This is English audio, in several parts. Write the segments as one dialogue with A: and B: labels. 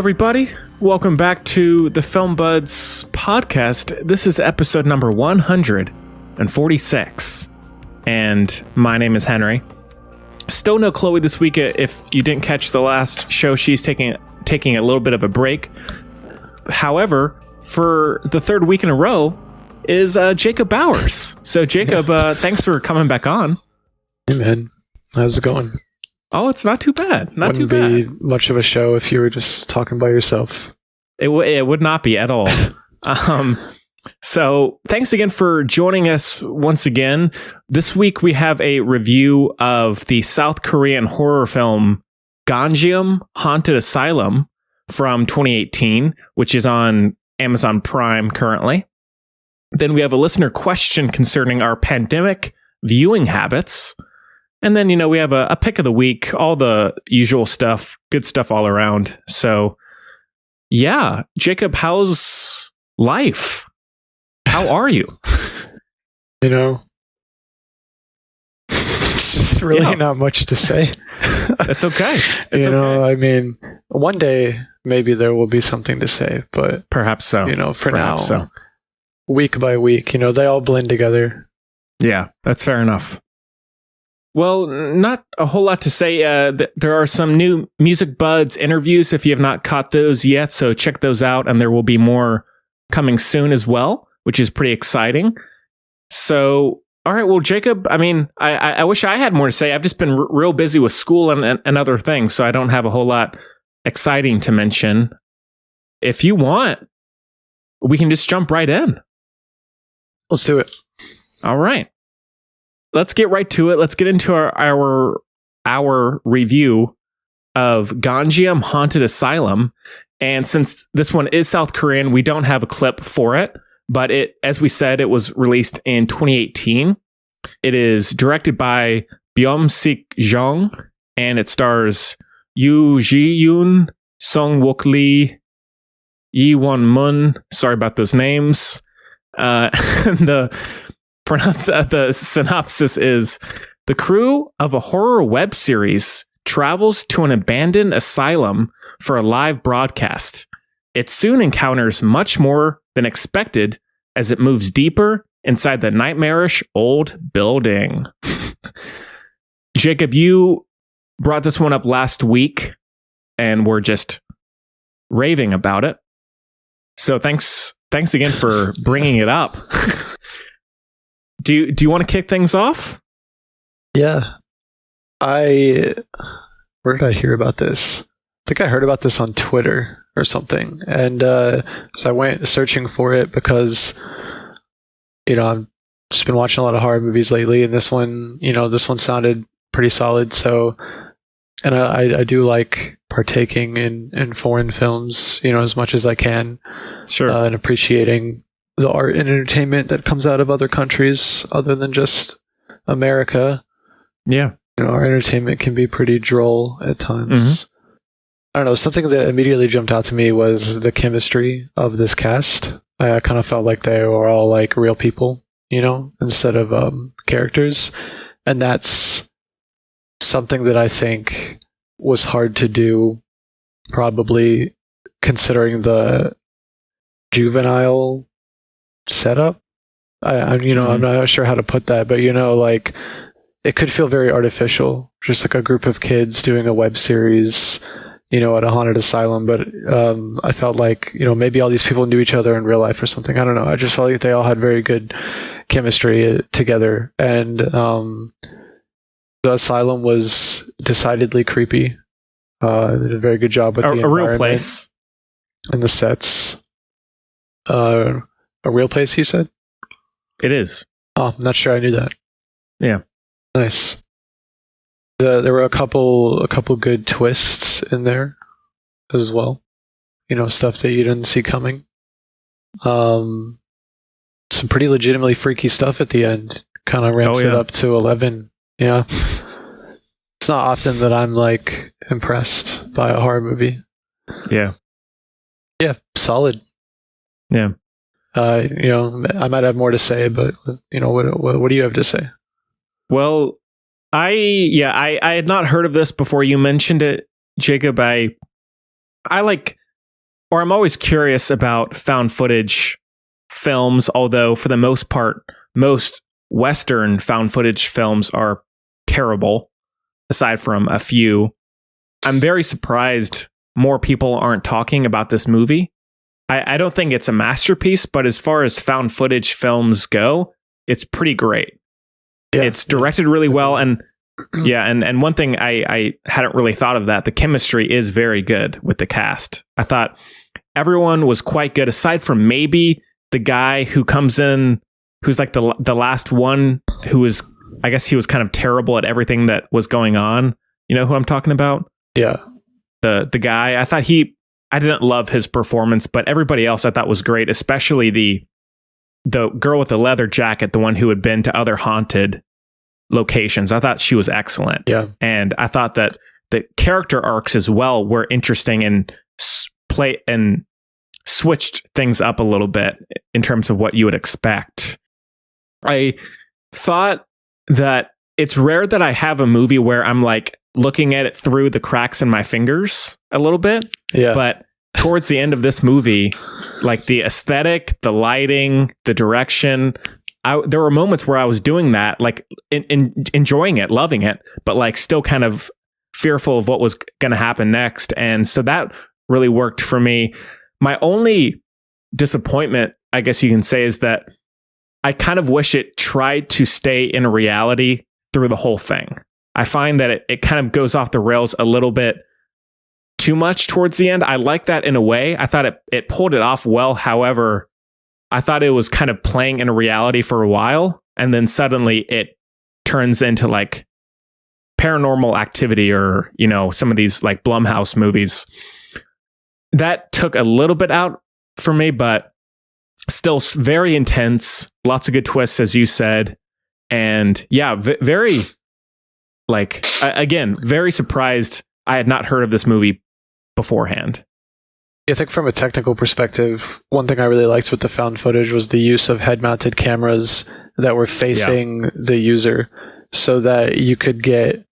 A: everybody. Welcome back to the Film Buds podcast. This is episode number 146. And my name is Henry. Still no Chloe this week. If you didn't catch the last show, she's taking a little bit of a break. However, for the third week in a row is Jacob Bowers. So Jacob, thanks for coming back on.
B: Hey man, how's it going?
A: Oh, it's not too bad. Wouldn't
B: be much of a show if you were just talking by yourself.
A: It would not be at all. So thanks again for joining us once again. This week we have a review of the South Korean horror film Gonjiam, Haunted Asylum from 2018, which is on Amazon Prime currently. Then we have a listener question concerning our pandemic viewing habits. And then, we have a pick of the week, all the usual stuff, good stuff all around. So, yeah, Jacob, how's life? How are you?
B: It's really not much to say.
A: It's okay. It's okay.
B: I mean, one day maybe there will be something to say, but
A: perhaps so.
B: Perhaps now, week by week, they all blend together.
A: Yeah, that's fair enough. Well, not a whole lot to say. There are some new Music Buds interviews if you have not caught those yet, so check those out, and there will be more coming soon as well, which is pretty exciting. So, all right, well, Jacob, I mean, I wish I had more to say. I've just been real busy with school and other things, so I don't have a whole lot exciting to mention. If you want, we can just jump right in.
B: Let's do it.
A: All right. Let's get right to it. Let's get into our review of Gonjiam, Haunted Asylum. And since this one is South Korean, we don't have a clip for it. But as we said, it was released in 2018. It is directed by Byum-sik Jung, and it stars Yoo Ji-yoon, Song Wook Lee, Yi Won Mun. Sorry about those names. The synopsis is: the crew of a horror web series travels to an abandoned asylum for a live broadcast. It soon encounters much more than expected as it moves deeper inside the nightmarish old building. Jacob, you brought this one up last week and we're just raving about it. So thanks again for bringing it up. Do you want to kick things off?
B: Yeah. Where did I hear about this? I think I heard about this on Twitter or something. And so I went searching for it because, I've just been watching a lot of horror movies lately, and this one sounded pretty solid. So, and I do like partaking in foreign films, as much as I can.
A: Sure.
B: And appreciating the art and entertainment that comes out of other countries other than just America.
A: Yeah.
B: Our entertainment can be pretty droll at times. Mm-hmm. I don't know, something that immediately jumped out to me was the chemistry of this cast. I kind of felt like they were all like real people, instead of characters. And that's something that I think was hard to do, probably considering the juvenile setup. I'm not sure how to put that, but it could feel very artificial, just like a group of kids doing a web series, at a haunted asylum. But I felt like maybe all these people knew each other in real life or something. I don't know. I just felt like they all had very good chemistry together, and the asylum was decidedly creepy. They did a very good job with the environment,
A: real place,
B: and the sets. A real place, you said?
A: It is.
B: Oh, I'm not sure I knew that.
A: Yeah.
B: Nice. There were a couple good twists in there as well. Stuff that you didn't see coming. Some pretty legitimately freaky stuff at the end. Kind of ramps it up to 11. Yeah. It's not often that I'm impressed by a horror movie.
A: Yeah.
B: Yeah, solid.
A: Yeah.
B: I might have more to say, but what do you have to say?
A: Well, I had not heard of this before you mentioned it, Jacob. I like I'm always curious about found footage films, although for the most part, most Western found footage films are terrible, aside from a few. I'm very surprised more people aren't talking about this movie. I don't think it's a masterpiece, but as far as found footage films go, it's pretty great. Yeah, it's directed really well, and and one thing I hadn't really thought of, that the chemistry is very good with the cast. I thought everyone was quite good, aside from maybe the guy who comes in, who's like the last one, who is, I guess he was kind of terrible at everything that was going on. You know who I'm talking about?
B: Yeah.
A: The guy, I didn't love his performance, but everybody else I thought was great, especially the girl with the leather jacket, the one who had been to other haunted locations. I thought she was excellent.
B: Yeah.
A: And I thought that the character arcs as well were interesting and switched things up a little bit in terms of what you would expect. I thought that it's rare that I have a movie where I'm like looking at it through the cracks in my fingers a little bit.
B: Yeah.
A: But towards the end of this movie, like the aesthetic, the lighting, the direction, there were moments where I was doing that, like enjoying it, loving it, but like still kind of fearful of what was going to happen next. And so that really worked for me. My only disappointment, I guess you can say, is that I kind of wish it tried to stay in reality through the whole thing. I find that it kind of goes off the rails a little bit too much towards the end. I like that in a way. I thought it pulled it off well. However, I thought it was kind of playing in reality for a while, and then suddenly it turns into like Paranormal Activity, or, you know, some of these like Blumhouse movies. That took a little bit out for me, but still very intense. Lots of good twists, as you said. And yeah, very, like, again, very surprised I had not heard of this movie beforehand.
B: I think from a technical perspective, one thing I really liked with the found footage was the use of head-mounted cameras that were facing the user, so that you could get,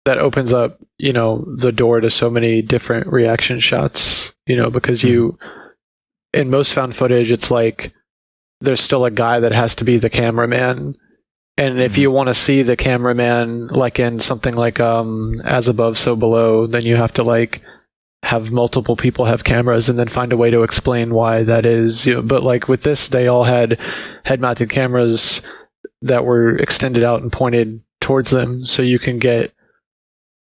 B: that opens up, you know, the door to so many different reaction shots, you know, because in most found footage, it's like there's still a guy that has to be the cameraman. And if you want to see the cameraman, like in something like As Above, So Below, then you have to like have multiple people have cameras and then find a way to explain why that is. You know, but like with this, they all had head-mounted cameras that were extended out and pointed towards them, so you can get,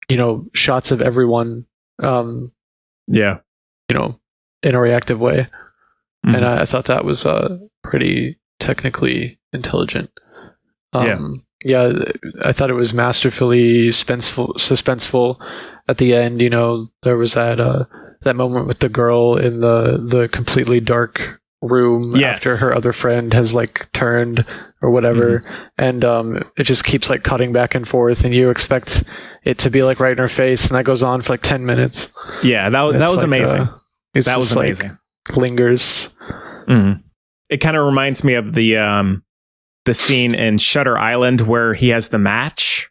B: you know, shots of everyone. You know, in a reactive way. And I thought that was pretty technically intelligent. Yeah, I thought it was masterfully suspenseful at the end. You know, there was that moment with the girl in the completely dark room after her other friend has like turned or whatever, and it just keeps like cutting back and forth, and you expect it to be like right in her face, and that goes on for like 10 minutes.
A: Yeah, that was like, amazing. That was amazing.
B: Like, lingers.
A: It kind of reminds me of the scene in Shutter Island where he has the match,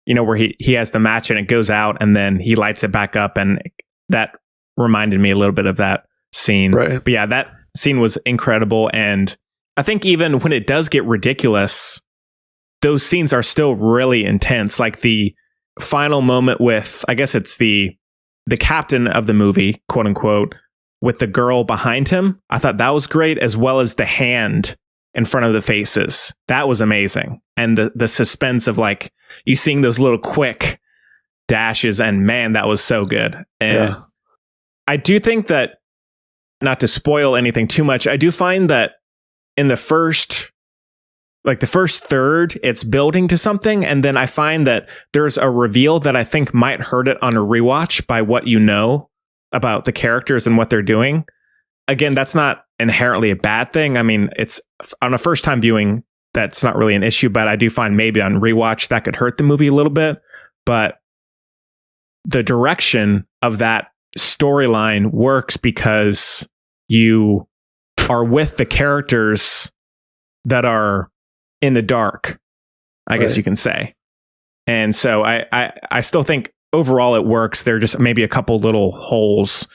A: you know, where he has the match and it goes out and then he lights it back up, and that reminded me a little bit of that scene.
B: Right.
A: But yeah, that scene was incredible, and I think even when it does get ridiculous, those scenes are still really intense. Like the final moment with, I guess it's the captain of the movie, quote unquote, with the girl behind him. I thought that was great, as well as the hand in front of the faces. That was amazing. And the suspense of like you seeing those little quick dashes, and man, that was so good. And I do think that, not to spoil anything too much, I do find that in the first third, it's building to something, and then I find that there's a reveal that I think might hurt it on a rewatch by what you know about the characters and what they're doing. Again, that's not inherently a bad thing. I mean, it's on a first time viewing, that's not really an issue, but I do find maybe on rewatch that could hurt the movie a little bit. But the direction of that storyline works because you are with the characters that are in the dark, I guess you can say. And so I still think overall it works. There are just maybe a couple little holes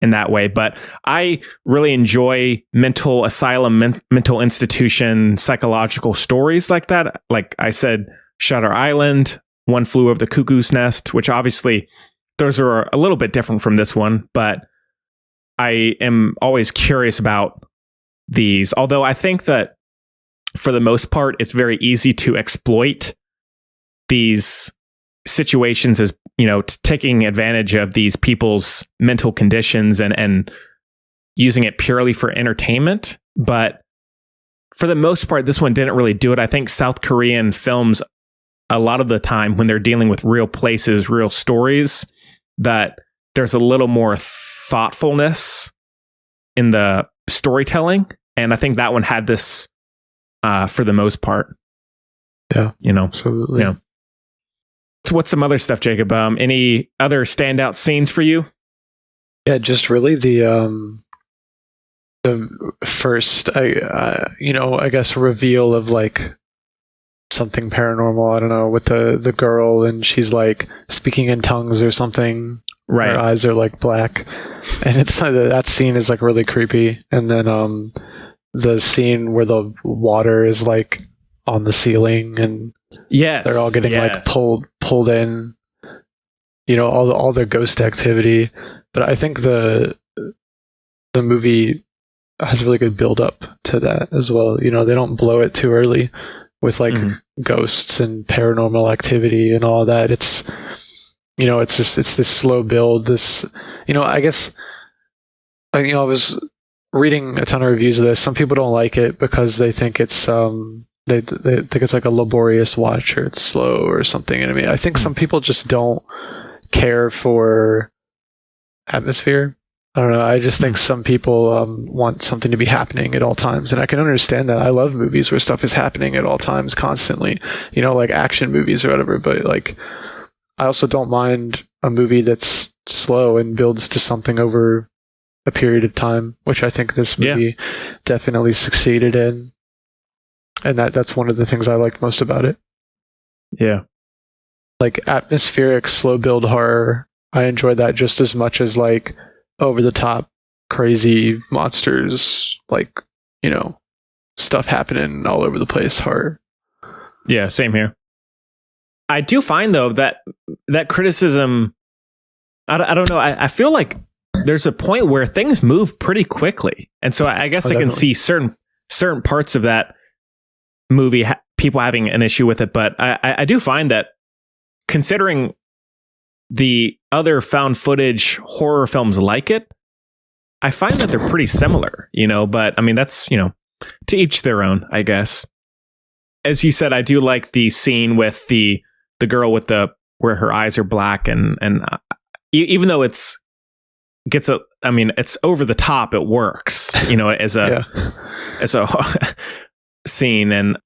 A: in that way. But I really enjoy mental asylum, mental institution, psychological stories like that. Like I said, Shutter Island, One Flew Over the Cuckoo's Nest, which obviously those are a little bit different from this one, but I am always curious about these. Although I think that for the most part, it's very easy to exploit these situations as, taking advantage of these people's mental conditions and using it purely for entertainment. But for the most part, this one didn't really do it. I think South Korean films, a lot of the time when they're dealing with real places, real stories, that there's a little more thoughtfulness in the storytelling. And I think that one had this for the most part.
B: Yeah, absolutely.
A: Yeah. So what's some other stuff, Jacob? Any other standout scenes for you?
B: Yeah, just really the first, I guess reveal of like something paranormal. I don't know, with the girl and she's like speaking in tongues or something.
A: Right.
B: Her eyes are like black, and it's that scene is like really creepy. And then the scene where the water is like on the ceiling and
A: yes,
B: they're all getting like pulled in, all the ghost activity. But I think the movie has really good build up to that as well. They don't blow it too early with like ghosts and paranormal activity and all that. It's it's this slow build. This, I guess, I was reading a ton of reviews of this. Some people don't like it because they think it's they think it's like a laborious watch or it's slow or something. And I mean, I think some people just don't care for atmosphere. I don't know. I just think some people want something to be happening at all times, and I can understand that. I love movies where stuff is happening at all times, constantly. Like action movies or whatever. But like, I also don't mind a movie that's slow and builds to something over a period of time, which I think this movie definitely succeeded in. And that's one of the things I liked most about it.
A: Yeah.
B: Like atmospheric, slow build horror, I enjoy that just as much as like over the top, crazy monsters, like, stuff happening all over the place horror.
A: Yeah, same here. I do find though that criticism, I don't know. I feel like there's a point where things move pretty quickly, and so I guess I can see certain parts of that movie people having an issue with it. But I do find that, considering the other found footage horror films like it, I find that they're pretty similar. But I mean, that's to each their own, I guess. As you said, I do like the scene with the girl with where her eyes are black, and even though it's over the top, it works, as a scene. And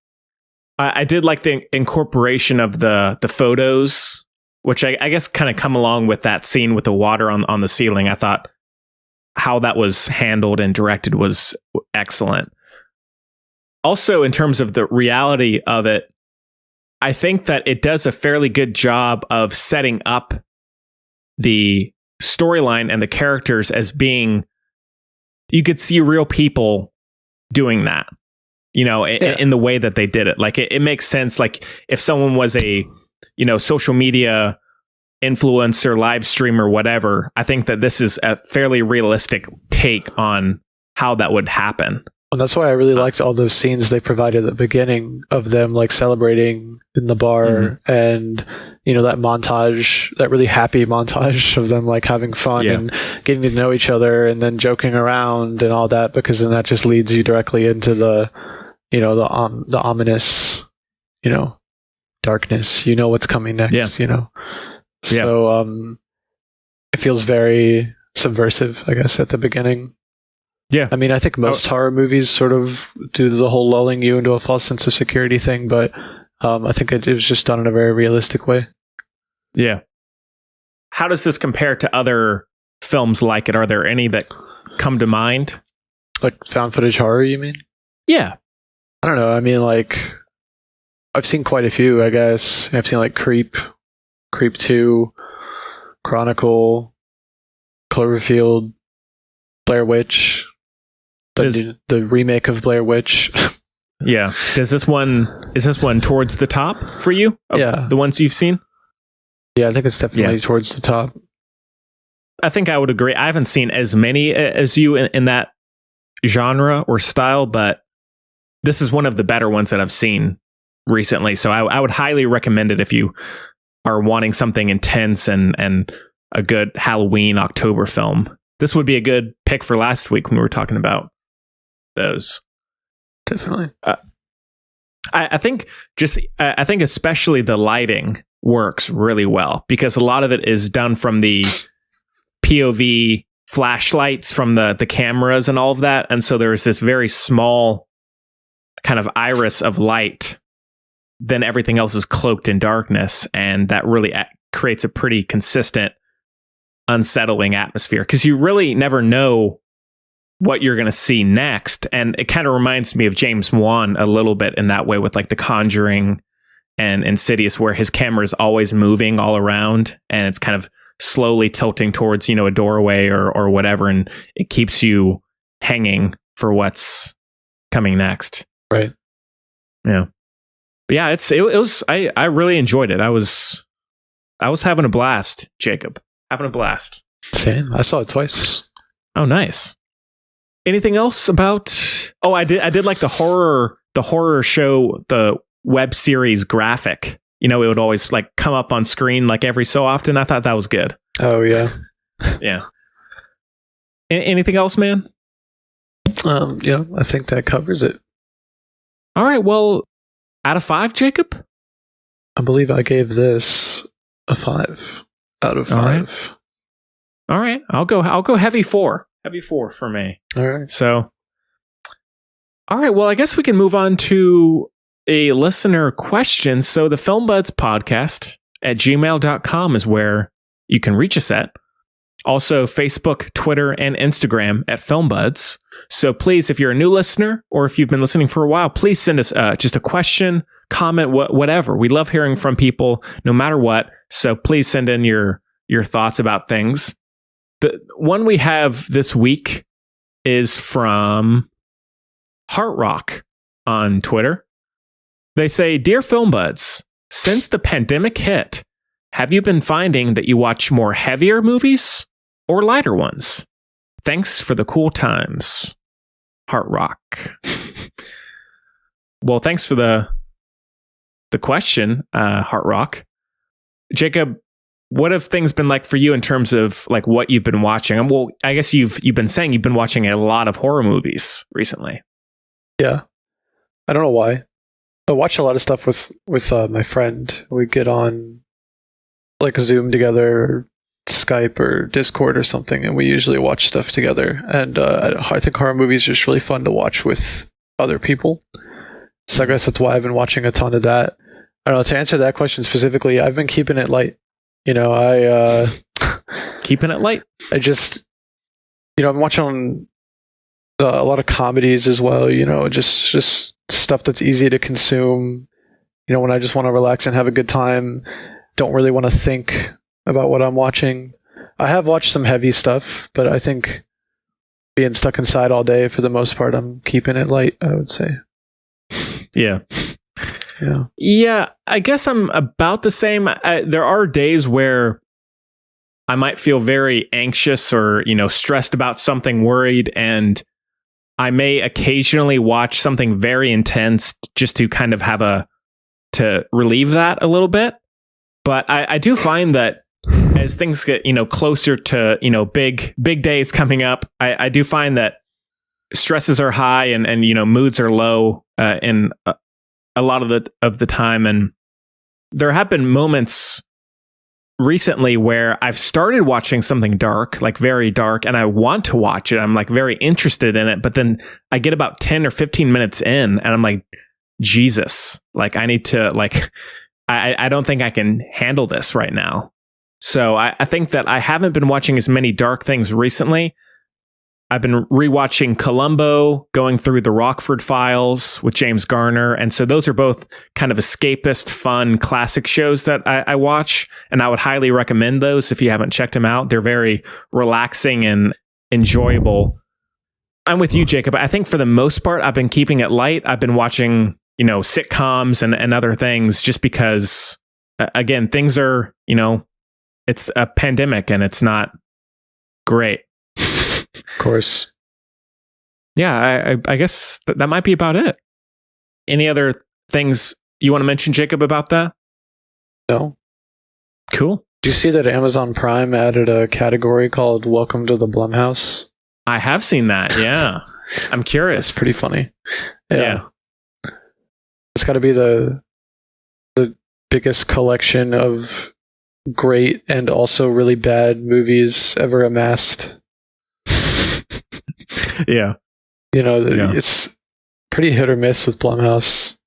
A: I did like the incorporation of the photos, which I guess kind of come along with that scene with the water on the ceiling. I thought how that was handled and directed was excellent. Also, in terms of the reality of it, I think that it does a fairly good job of setting up the storyline and the characters as being, you could see real people doing that, in the way that they did it. Like it makes sense. Like if someone was a, social media influencer, live streamer, whatever, I think that this is a fairly realistic take on how that would happen.
B: And that's why I really liked all those scenes they provided at the beginning of them like celebrating in the bar, and that montage, that really happy montage of them like having fun and getting to know each other and then joking around and all that, because then that just leads you directly into the the ominous darkness. What's coming next. So it feels very subversive, I guess, at the beginning.
A: Yeah.
B: I mean, I think most horror movies sort of do the whole lulling you into a false sense of security thing, but I think it was just done in a very realistic way.
A: Yeah. How does this compare to other films like it? Are there any that come to mind?
B: Like found footage horror, you mean?
A: Yeah.
B: I don't know. I mean, like, I've seen quite a few, I guess. I've seen like Creep 2, Chronicle, Cloverfield, Blair Witch, the remake of Blair Witch.
A: Yeah. Is this one towards the top for you?
B: Yeah.
A: The ones you've seen?
B: Yeah, I think it's definitely towards the top.
A: I think I would agree. I haven't seen as many as you in that genre or style, but this is one of the better ones that I've seen recently. So I would highly recommend it if you are wanting something intense and a good Halloween October film. This would be a good pick for last week when we were talking about those.
B: Definitely.
A: I think especially the lighting works really well because a lot of it is done from the POV flashlights from the cameras and all of that. And so there's this very small kind of iris of light. Then everything else is cloaked in darkness. And that really creates a pretty consistent, unsettling atmosphere because you really never know what you're going to see next. And it kind of reminds me of James Wan a little bit in that way with like The Conjuring and Insidious, where his camera is always moving all around and it's kind of slowly tilting towards, a doorway or whatever. And it keeps you hanging for what's coming next.
B: Right.
A: Yeah. But yeah, I really enjoyed it. I was having a blast, Jacob. Having a blast.
B: Same. I saw it twice.
A: Oh, nice. Anything else about? Oh, I did like the horror show, the web series graphic. It would always like come up on screen like every so often. I thought that was good.
B: Oh yeah.
A: Yeah. Anything else, man?
B: Yeah, I think that covers it.
A: All right. Well, out of 5, Jacob?
B: I believe I gave this a 5 out of 5.
A: All right. I'll go heavy 4. Heavy 4 for me.
B: All right.
A: So, all right. Well, I guess we can move on to a listener question. So the Film Buds podcast at gmail.com is where you can reach us at. Also Facebook, Twitter, and Instagram at Film Buds. So please, if you're a new listener or if you've been listening for a while, please send us just a question, comment, whatever. We love hearing from people no matter what. So please send in your thoughts about things. The one we have this week is from Heart Rock on Twitter. They say, "Dear Film Buds, since the pandemic hit, have you been finding that you watch more heavier movies or lighter ones? Thanks for the cool times. Heart Rock." Well, thanks for the question, Heart Rock. Jacob, what have things been like for you in terms of like what you've been watching? Well, I guess you've been saying you've been watching a lot of horror movies recently.
B: Yeah. I don't know why. I watch a lot of stuff with my friend. We get on like Zoom together, or Skype or Discord or something, and we usually watch stuff together. And I think horror movies are just really fun to watch with other people. So I guess that's why I've been watching a ton of that. I don't know, to answer that question specifically, I've been keeping it light.
A: Keeping it light?
B: I just, I'm watching a lot of comedies as well, just stuff that's easy to consume. When I just want to relax and have a good time, don't really want to think about what I'm watching. I have watched some heavy stuff, but I think being stuck inside all day, for the most part, I'm keeping it light, I would say.
A: Yeah.
B: Yeah.
A: Yeah, I guess I'm about the same. There are days where I might feel very anxious or, stressed about something, worried, and I may occasionally watch something very intense just to kind of to relieve that a little bit. But I do find that as things get, closer to, big days coming up, I do find that stresses are high and moods are low in a lot of the time. And there have been moments recently where I've started watching something dark, like very dark, and I want to watch it. I'm like very interested in it, but then I get about 10 or 15 minutes in and I'm like, Jesus, like I need to I don't think I can handle this right now. So I think that I haven't been watching as many dark things recently. I've been rewatching Columbo, going through the Rockford Files with James Garner. And so those are both kind of escapist, fun, classic shows that I watch. And I would highly recommend those if you haven't checked them out. They're very relaxing and enjoyable. I'm with you, Jacob. I think for the most part, I've been keeping it light. I've been watching, sitcoms and other things just because, again, things are, it's a pandemic and it's not great.
B: Of course.
A: Yeah, I guess that might be about it. Any other things you want to mention, Jacob, about that?
B: No.
A: Cool.
B: Do you see that Amazon Prime added a category called Welcome to the Blumhouse?
A: I have seen that, yeah. I'm curious.
B: It's pretty funny.
A: Yeah.
B: It's got to be the biggest collection of great and also really bad movies ever amassed.
A: Yeah.
B: It's pretty hit or miss with Blumhouse.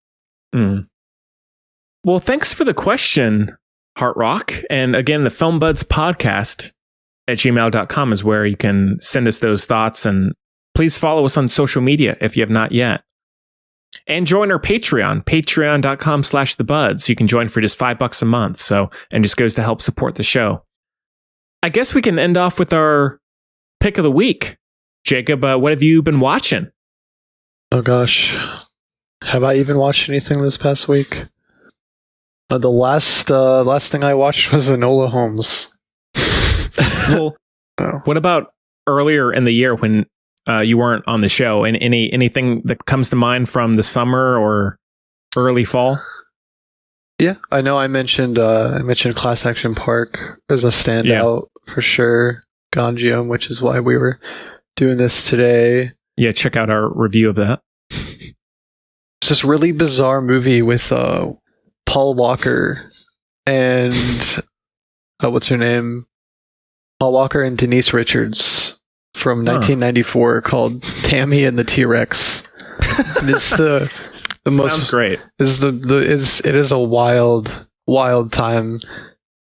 A: Mm. Well, thanks for the question, Heart Rock. And again, the Film Buds podcast at gmail.com is where you can send us those thoughts. And please follow us on social media if you have not yet. And join our Patreon, patreon.com/thebuds. You can join for just $5 a month. And just goes to help support the show. I guess we can end off with our pick of the week. Jacob, what have you been watching?
B: Oh gosh. Have I even watched anything this past week? The last thing I watched was Enola Holmes.
A: Well, What about earlier in the year when you weren't on the show? And anything that comes to mind from the summer or early fall?
B: Yeah, I know. I mentioned Class Action Park as a standout for sure. Gonjiam, which is why we were doing this today.
A: Yeah, check out our review of that.
B: It's this really bizarre movie with Paul Walker and what's her name? Paul Walker and Denise Richards from 1994 called Tammy and the T-Rex. And it's the most
A: sounds great.
B: It is a wild time.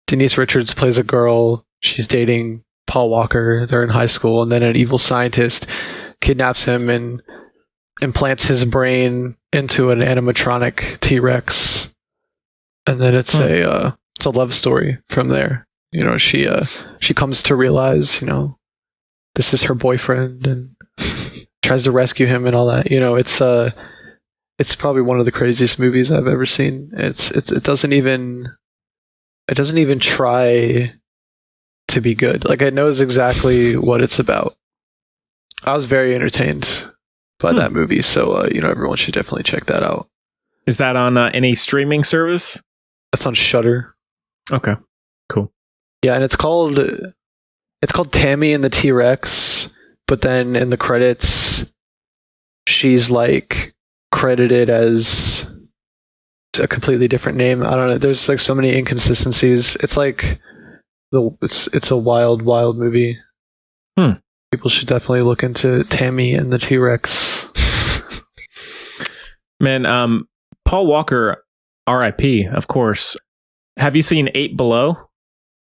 B: Denise Richards plays a girl. She's dating Paul Walker. They're in high school, and then an evil scientist kidnaps him and implants his brain into an animatronic T-Rex. And then it's a love story from there. She comes to realize, this is her boyfriend and tries to rescue him and all that. It's probably one of the craziest movies I've ever seen. It doesn't even try to be good. Like, it knows exactly what it's about. I was very entertained by that movie, so everyone should definitely check that out.
A: Is that on any streaming service?
B: That's on Shudder.
A: Okay, cool.
B: Yeah, and it's called Tammy and the T-Rex, but then in the credits, she's like credited as a completely different name. I don't know. There's like so many inconsistencies. It's like it's a wild movie. People should definitely look into Tammy and the T-Rex.
A: Man, Paul Walker, R.I.P., of course. Have you seen 8 Below?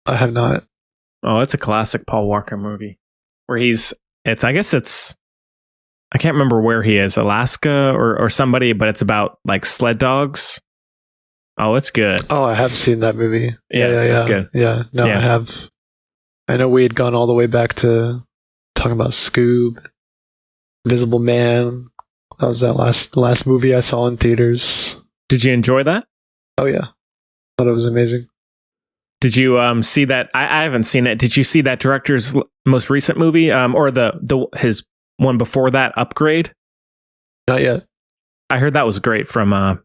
B: I have not.
A: Oh, it's a classic Paul Walker movie where I can't remember where he is, Alaska or somebody, but it's about like sled dogs. Oh, it's good.
B: Oh, I have seen that movie. Yeah.
A: It's good.
B: Yeah, no, yeah. I have. I know we had gone all the way back to talking about Scoob, Invisible Man. That was that last movie I saw in theaters.
A: Did you enjoy that?
B: Oh yeah, thought it was amazing.
A: Did you see that? I haven't seen it. Did you see that director's most recent movie, or his one before that, Upgrade?
B: Not yet.
A: I heard that was great from a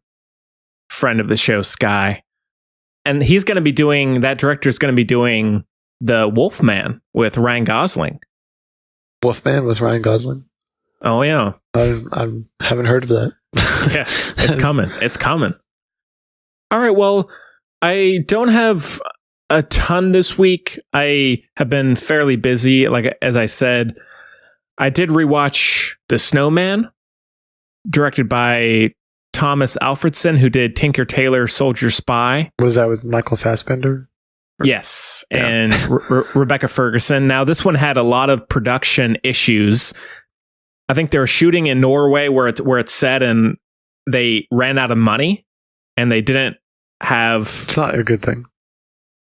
A: friend of the show, Sky, and that director's going to be doing the Wolfman with Ryan Gosling.
B: Wolfman with Ryan Gosling.
A: Oh yeah,
B: I haven't heard of that.
A: Yes, it's coming. It's coming. All right. Well, I don't have a ton this week. I have been fairly busy. Like, as I said, I did rewatch The Snowman, directed by Thomas Alfredson, who did Tinker Tailor Soldier Spy.
B: Was that with Michael Fassbender?
A: Yes, yeah. And Rebecca Ferguson. Now, this one had a lot of production issues. I think they were shooting in Norway where it's set, and they ran out of money, and they didn't have...
B: It's not a good thing.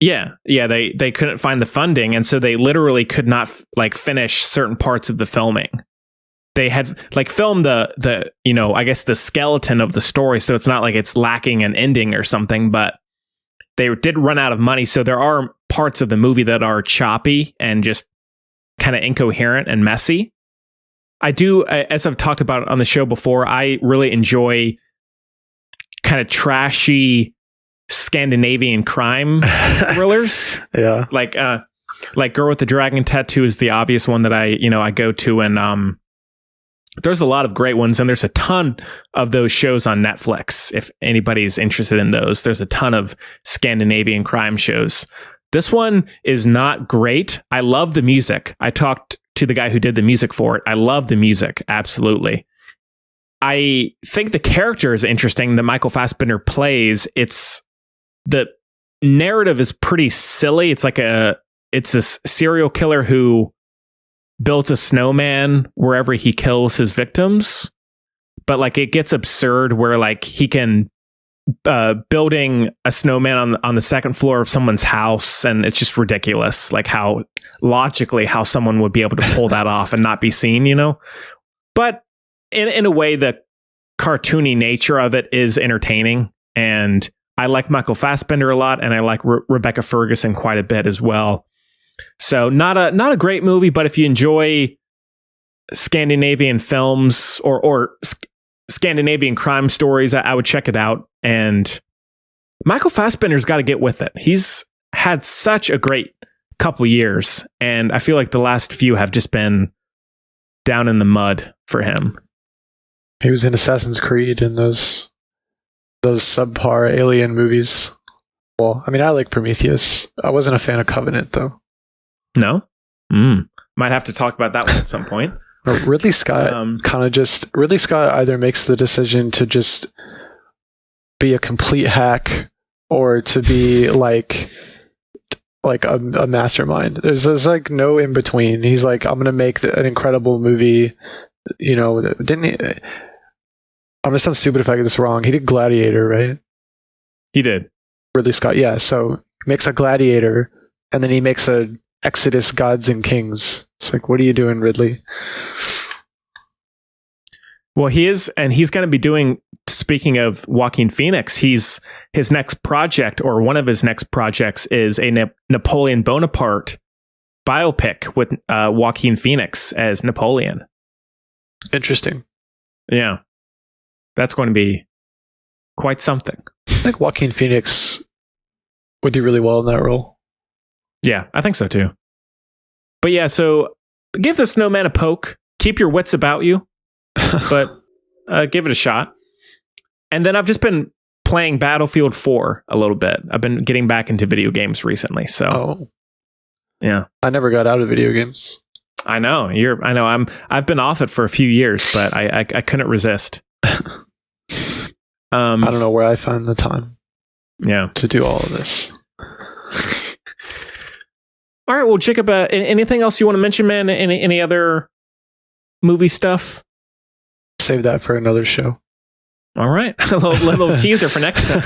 A: Yeah, they couldn't find the funding, and so they literally could not finish certain parts of the filming. They had filmed the I guess the skeleton of the story, so it's not like it's lacking an ending or something, but they did run out of money, so there are parts of the movie that are choppy and just kind of incoherent and messy. I do, as I've talked about on the show before, I really enjoy kind of trashy Scandinavian crime thrillers.
B: Yeah.
A: Like Girl with the Dragon Tattoo is the obvious one that I go to, and there's a lot of great ones, and there's a ton of those shows on Netflix. If anybody's interested in those, there's a ton of Scandinavian crime shows. This one is not great. I love the music. I talked to the guy who did the music for it. I love the music. Absolutely. I think the character is interesting that Michael Fassbender plays. The narrative is pretty silly. It's a serial killer who built a snowman wherever he kills his victims. But it gets absurd where he can building a snowman on the second floor of someone's house, and it's just ridiculous how someone would be able to pull that off and not be seen, but in a way the cartoony nature of it is entertaining, and I like Michael Fassbender a lot, and I like Rebecca Ferguson quite a bit as well. So not a great movie, but if you enjoy Scandinavian films or Scandinavian crime stories, I would check it out. And Michael Fassbender's got to get with it. He's had such a great couple years, and I feel like the last few have just been down in the mud for him.
B: He was in Assassin's Creed and those subpar alien movies. Well, I mean, I like Prometheus. I wasn't a fan of Covenant, though.
A: No? Might have to talk about that one at some point.
B: Ridley Scott Ridley Scott either makes the decision to just be a complete hack or to be like a mastermind. There's no in between. He's I'm gonna make an incredible movie. Didn't he? I'm gonna sound stupid if I get this wrong. He did Gladiator, right?
A: He did.
B: Ridley Scott, yeah. So he makes a Gladiator, and then he makes a Exodus Gods and Kings. It's what are you doing, Ridley?
A: Well, he is, and he's going to be doing, speaking of Joaquin Phoenix, his next project, or one of his next projects, is a Napoleon Bonaparte biopic with Joaquin Phoenix as Napoleon.
B: Interesting.
A: Yeah. That's going to be quite something.
B: I think Joaquin Phoenix would do really well in that role.
A: Yeah, I think so too. But yeah, so give the Snowman a poke. Keep your wits about you, but give it a shot. And then I've just been playing Battlefield 4 a little bit. I've been getting back into video games recently. So, yeah,
B: I never got out of video games.
A: I know I've been off it for a few years, but I couldn't resist.
B: I don't know where I find the time.
A: Yeah,
B: to do all of this.
A: All right, well, Jacob, anything else you want to mention, man? Any other movie stuff?
B: Save that for another show.
A: All right, a little teaser for next time.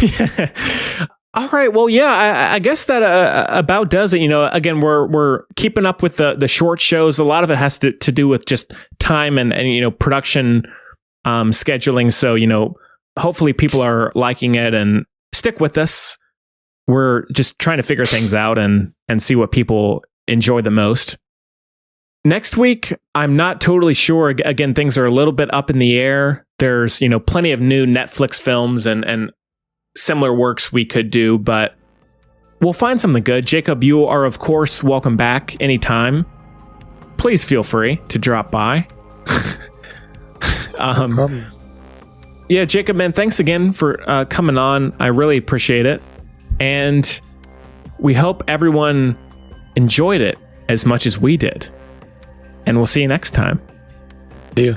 A: Yeah. All right, well, yeah, I guess that about does it. Again, we're keeping up with the short shows. A lot of it has to do with just time and production scheduling. So hopefully people are liking it and stick with us. We're just trying to figure things out and see what people enjoy the most. Next week, I'm not totally sure. Again, things are a little bit up in the air. There's, plenty of new Netflix films and similar works we could do, but we'll find something good. Jacob, you are, of course, welcome back anytime. Please feel free to drop by.
B: No problem.
A: Yeah, Jacob, man, thanks again for coming on. I really appreciate it. And we hope everyone enjoyed it as much as we did. And we'll see you next time.
B: See you.